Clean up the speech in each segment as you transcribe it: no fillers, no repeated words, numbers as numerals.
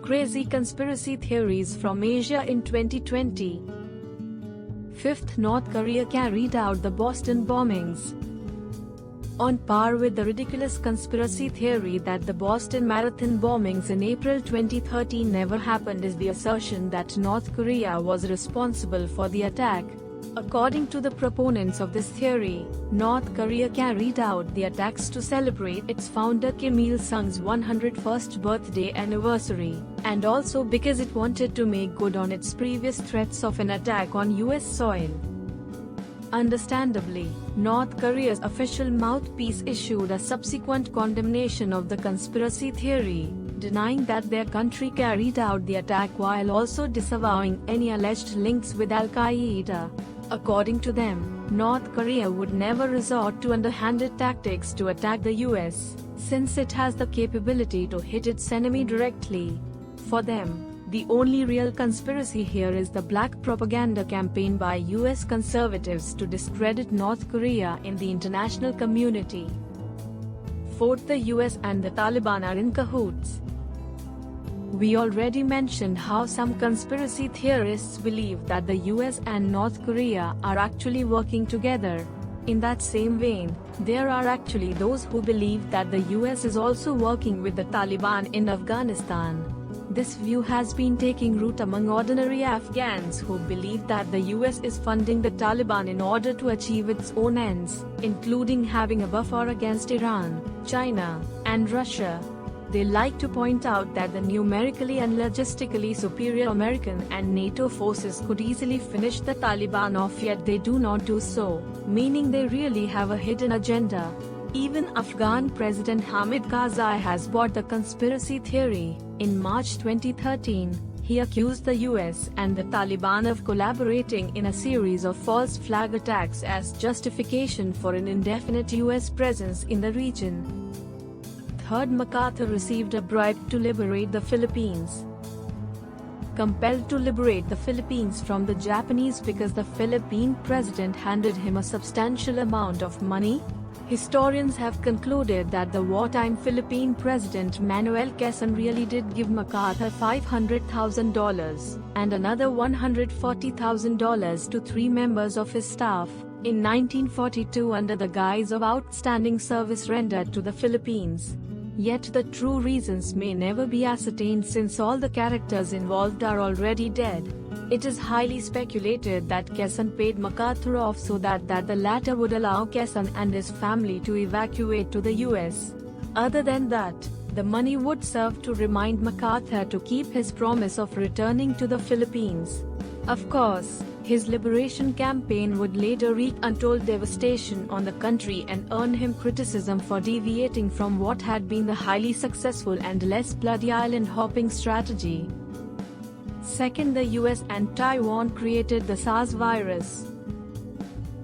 Crazy conspiracy theories from Asia in 2020. Fifth, North Korea carried out the Boston bombings. On par with the ridiculous conspiracy theory that the Boston Marathon bombings in April 2013 never happened is the assertion that North Korea was responsible for the attack. According to the proponents of this theory, North Korea carried out the attacks to celebrate its founder Kim Il-sung's 101st birthday anniversary, and also because it wanted to make good on its previous threats of an attack on US soil. Understandably, North Korea's official mouthpiece issued a subsequent condemnation of the conspiracy theory, denying that their country carried out the attack while also disavowing any alleged links with Al-Qaeda. According to them, North Korea would never resort to underhanded tactics to attack the US, since it has the capability to hit its enemy directly. For them, the only real conspiracy here is the black propaganda campaign by US conservatives to discredit North Korea in the international community. Fourth, the US and the Taliban are in cahoots. We already mentioned how some conspiracy theorists believe that the US and North Korea are actually working together. In that same vein, there are actually those who believe that the US is also working with the Taliban in Afghanistan. This view has been taking root among ordinary Afghans who believe that the US is funding the Taliban in order to achieve its own ends, including having a buffer against Iran, China, and Russia. They like to point out that the numerically and logistically superior American and NATO forces could easily finish the Taliban off, yet they do not do so, meaning they really have a hidden agenda. Even Afghan President Hamid Karzai has bought the conspiracy theory. In March 2013, he accused the US and the Taliban of collaborating in a series of false flag attacks as justification for an indefinite US presence in the region. Third, MacArthur received a bribe to liberate the Philippines. Compelled to liberate the Philippines from the Japanese because the Philippine president handed him a substantial amount of money? Historians have concluded that the wartime Philippine president Manuel Quezon really did give MacArthur $500,000, and another $140,000 to 3 members of his staff, in 1942 under the guise of outstanding service rendered to the Philippines. Yet the true reasons may never be ascertained since all the characters involved are already dead. It is highly speculated that Quezon paid MacArthur off so that the latter would allow Quezon and his family to evacuate to the US. Other than that, the money would serve to remind MacArthur to keep his promise of returning to the Philippines. Of course, his liberation campaign would later wreak untold devastation on the country and earn him criticism for deviating from what had been the highly successful and less bloody island-hopping strategy. Second, the US and Taiwan created the SARS virus.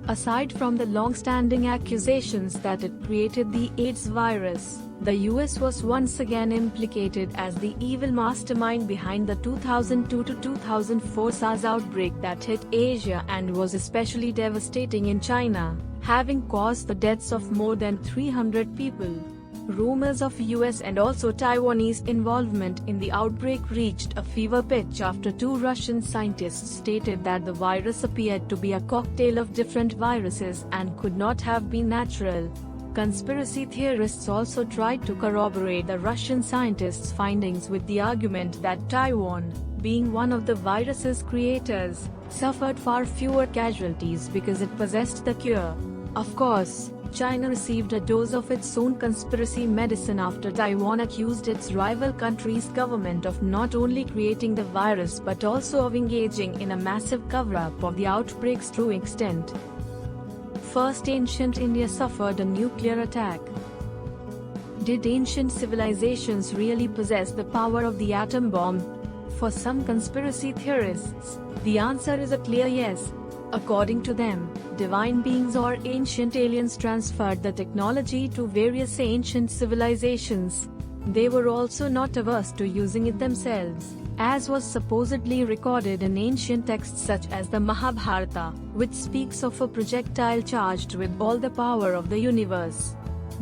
Aside from the long-standing accusations that it created the AIDS virus, the US was once again implicated as the evil mastermind behind the 2002-2004 SARS outbreak that hit Asia and was especially devastating in China, having caused the deaths of more than 300 people. Rumors of US and also Taiwanese involvement in the outbreak reached a fever pitch after 2 Russian scientists stated that the virus appeared to be a cocktail of different viruses and could not have been natural. Conspiracy theorists also tried to corroborate the Russian scientists' findings with the argument that Taiwan, being one of the virus's creators, suffered far fewer casualties because it possessed the cure. Of course, China received a dose of its own conspiracy medicine after Taiwan accused its rival country's government of not only creating the virus but also of engaging in a massive cover-up of the outbreak's true extent. First, ancient India suffered a nuclear attack. Did ancient civilizations really possess the power of the atom bomb? For some conspiracy theorists, the answer is a clear yes. According to them, divine beings or ancient aliens transferred the technology to various ancient civilizations. They were also not averse to using it themselves, as was supposedly recorded in ancient texts such as the Mahabharata, which speaks of a projectile charged with all the power of the universe.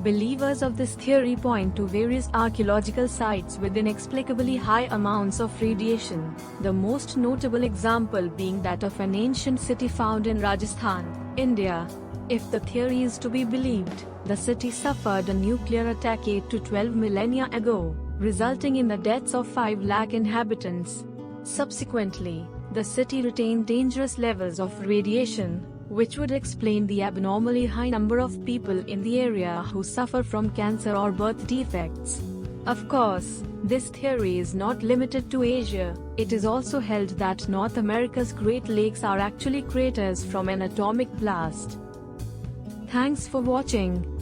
Believers of this theory point to various archaeological sites with inexplicably high amounts of radiation, the most notable example being that of an ancient city found in Rajasthan, India. If the theory is to be believed, the city suffered a nuclear attack 8 to 12 millennia ago, resulting in the deaths of 5 lakh inhabitants. Subsequently, the city retained dangerous levels of radiation, which would explain the abnormally high number of people in the area who suffer from cancer or birth defects. Of course, this theory is not limited to Asia. It is also held that North America's Great Lakes are actually craters from an atomic blast. Thanks for watching.